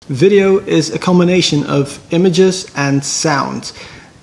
Video is a combination of images and sound.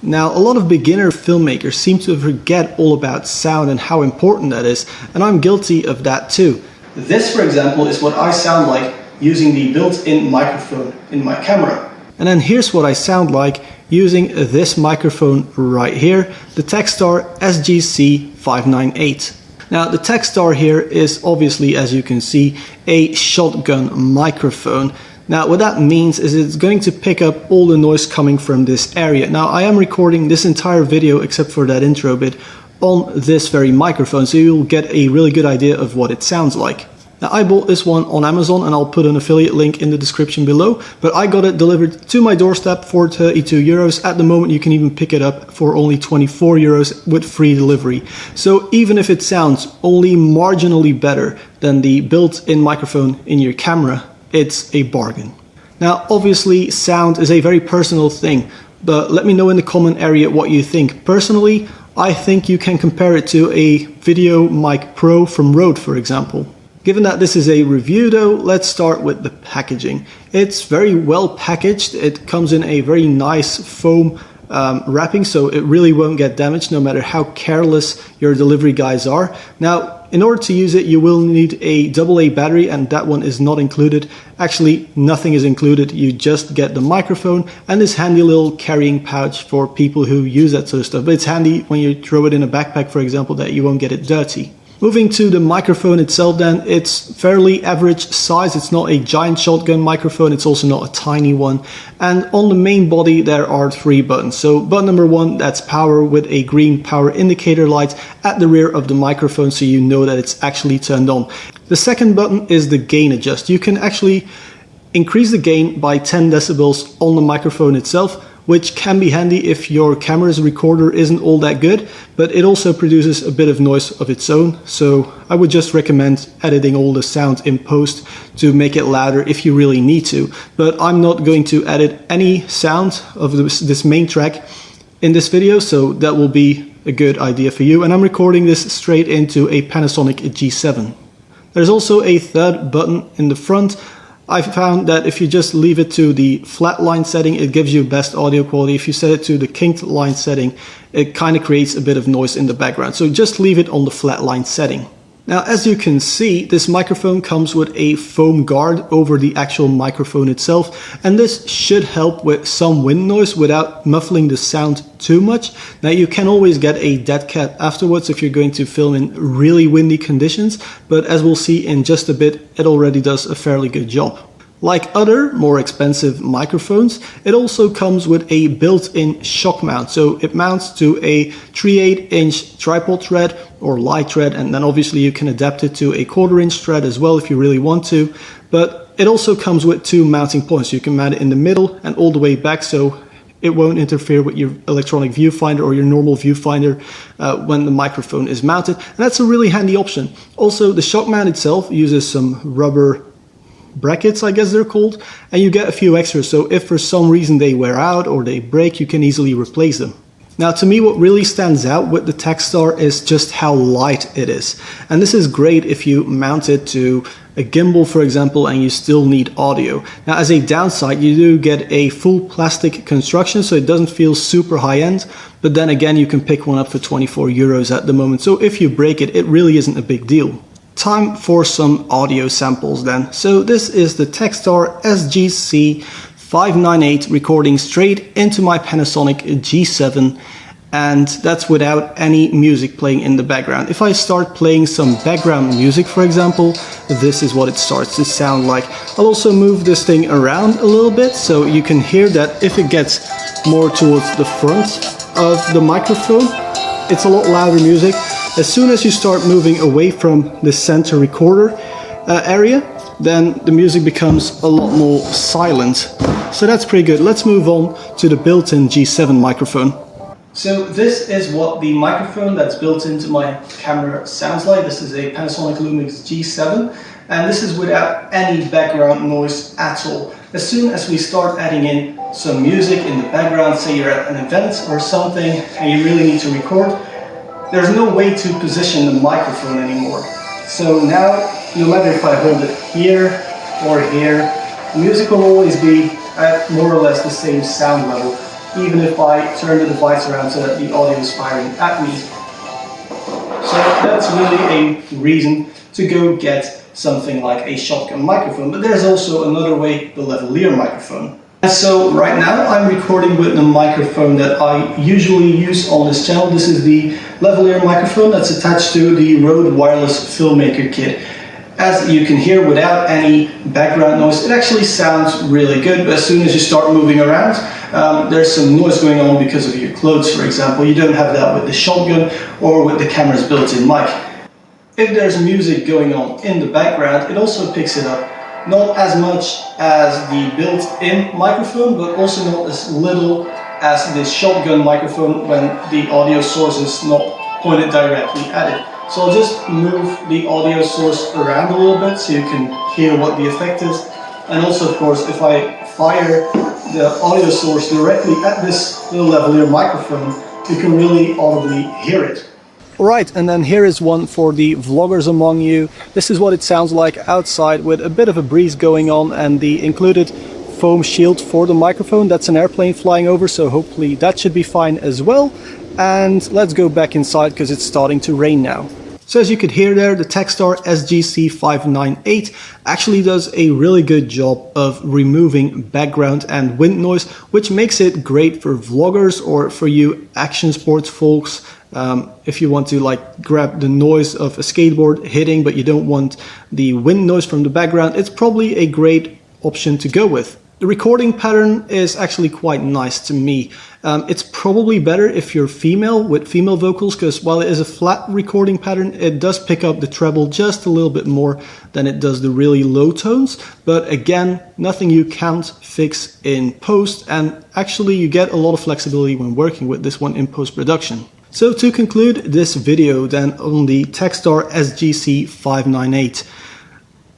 Now, a lot of beginner filmmakers seem to forget all about sound and how important that is, and I'm guilty of that too. This, for example, is what I sound like using the built-in microphone in my camera. And then here's what I sound like using this microphone right here, the Takstar SGC-598. Now, the Takstar here is obviously, as you can see, a shotgun microphone. Now, what that means is it's going to pick up all the noise coming from this area. Now, I am recording this entire video, except for that intro bit, on this very microphone, so you'll get a really good idea of what it sounds like. Now, I bought this one on Amazon, and I'll put an affiliate link in the description below, but I got it delivered to my doorstep for 32 euros. At the moment, you can even pick it up for only 24 euros with free delivery. So even if it sounds only marginally better than the built-in microphone in your camera, it's a bargain. Now, obviously, sound is a very personal thing, but let me know in the comment area what you think. Personally, I think you can compare it to a Video Mic Pro from Rode, for example. Given that this is a review though, let's start with the packaging. It's very well packaged. It comes in a very nice foam wrapping, so it really won't get damaged no matter how careless your delivery guys are. Now, in order to use it, you will need a AA battery, and that one is not included. Actually, nothing is included. You just get the microphone and this handy little carrying pouch for people who use that sort of stuff. But it's handy when you throw it in a backpack, for example, that you won't get it dirty. Moving to the microphone itself then, it's fairly average size. It's not a giant shotgun microphone, it's also not a tiny one. And on the main body there are 3 buttons. So button number 1, that's power, with a green power indicator light at the rear of the microphone, so you know that it's actually turned on. The second button is the gain adjust. You can actually increase the gain by 10 decibels on the microphone itself, which can be handy if your camera's recorder isn't all that good, but it also produces a bit of noise of its own. So I would just recommend editing all the sound in post to make it louder if you really need to. But I'm not going to edit any sound of this main track in this video, so that will be a good idea for you. And I'm recording this straight into a Panasonic G7. There's also a third button in the front. I found that if you just leave it to the flat line setting, it gives you best audio quality. If you set it to the kinked line setting, it kind of creates a bit of noise in the background. So just leave it on the flat line setting. Now, as you can see, this microphone comes with a foam guard over the actual microphone itself, and this should help with some wind noise without muffling the sound too much. Now, you can always get a dead cat afterwards if you're going to film in really windy conditions, but as we'll see in just a bit, it already does a fairly good job. Like other more expensive microphones, it also comes with a built-in shock mount. So it mounts to a 3/8-inch tripod thread or light thread, and then obviously you can adapt it to a 1/4-inch thread as well if you really want to. But it also comes with 2 mounting points. You can mount it in the middle and all the way back, so it won't interfere with your electronic viewfinder or your normal viewfinder when the microphone is mounted. And that's a really handy option. Also, the shock mount itself uses some rubber brackets, I guess they're called, and you get a few extras, so if for some reason they wear out or they break, you can easily replace them. Now, to me, what really stands out with the Takstar is just how light it is, and this is great if you mount it to a gimbal, for example, and you still need audio. Now, as a downside, you do get a full plastic construction, so it doesn't feel super high-end, but then again, you can pick one up for 24 euros at the moment, so if you break it, it really isn't a big deal. Time for some audio samples then. So this is the Takstar SGC-598 recording straight into my Panasonic G7, and that's without any music playing in the background. If I start playing some background music, for example, this is what it starts to sound like. I'll also move this thing around a little bit so you can hear that if it gets more towards the front of the microphone, it's a lot louder music. As soon as you start moving away from the center recorder area, then the music becomes a lot more silent. So that's pretty good. Let's move on to the built-in G7 microphone. So this is what the microphone that's built into my camera sounds like. This is a Panasonic Lumix G7, and this is without any background noise at all. As soon as we start adding in some music in the background, say you're at an event or something and you really need to record, there's no way to position the microphone anymore. So now, no matter if I hold it here or here, the music will always be at more or less the same sound level, even if I turn the device around so that the audio is firing at me. So that's really a reason to go get something like a shotgun microphone. But there's also another way, the lavalier microphone. And so right now I'm recording with the microphone that I usually use on this channel. This is the lavalier microphone that's attached to the Rode Wireless Filmmaker kit. As you can hear, without any background noise, it actually sounds really good. But as soon as you start moving around, there's some noise going on because of your clothes, for example. You don't have that with the shotgun or with the camera's built-in mic. If there's music going on in the background, it also picks it up. Not as much as the built-in microphone, but also not as little as this shotgun microphone when the audio source is not pointed directly at it. So I'll just move the audio source around a little bit so you can hear what the effect is. And also, of course, if I fire the audio source directly at this little lavalier microphone, you can really audibly hear it. Right, and then here is one for the vloggers among you. This is what it sounds like outside with a bit of a breeze going on, and the included foam shield for the microphone. That's an airplane flying over, so hopefully that should be fine as well. And let's go back inside because it's starting to rain now. So as you could hear there, the Takstar SGC-598 actually does a really good job of removing background and wind noise, which makes it great for vloggers or for you action sports folks. If you want to like grab the noise of a skateboard hitting, but you don't want the wind noise from the background, it's probably a great option to go with. The recording pattern is actually quite nice to me. It's probably better if you're female with female vocals, because while it is a flat recording pattern, it does pick up the treble just a little bit more than it does the really low tones. But again, nothing you can't fix in post, and actually you get a lot of flexibility when working with this one in post-production. So to conclude this video then on the Takstar SGC-598,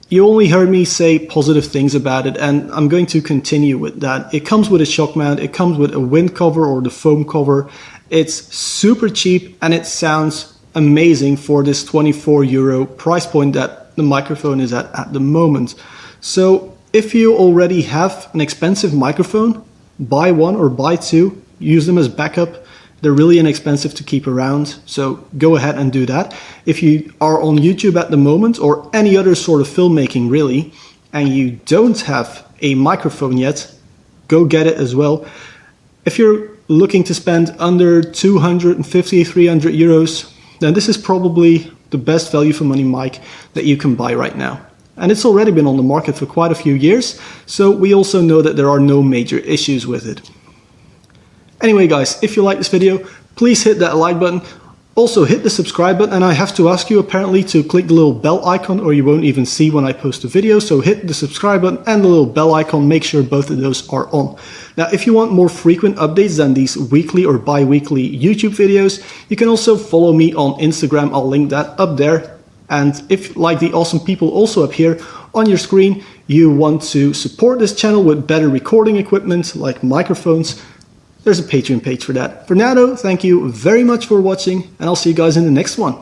you only heard me say positive things about it, and I'm going to continue with that. It comes with a shock mount, it comes with a wind cover or the foam cover. It's super cheap and it sounds amazing for this €24 price point that the microphone is at the moment. So if you already have an expensive microphone, buy one or buy two, use them as backup. They're really inexpensive to keep around, so go ahead and do that. If you are on YouTube at the moment, or any other sort of filmmaking really, and you don't have a microphone yet, go get it as well. If you're looking to spend under 250, 300 euros, then this is probably the best value for money mic that you can buy right now. And it's already been on the market for quite a few years, so we also know that there are no major issues with it. Anyway guys, if you like this video, please hit that like button. Also hit the subscribe button, and I have to ask you apparently to click the little bell icon or you won't even see when I post a video. So hit the subscribe button and the little bell icon, make sure both of those are on. Now if you want more frequent updates than these weekly or bi-weekly YouTube videos, you can also follow me on Instagram. I'll link that up there. And if, like the awesome people also up here on your screen, you want to support this channel with better recording equipment like microphones, there's a Patreon page for that. For now though, thank you very much for watching, and I'll see you guys in the next one.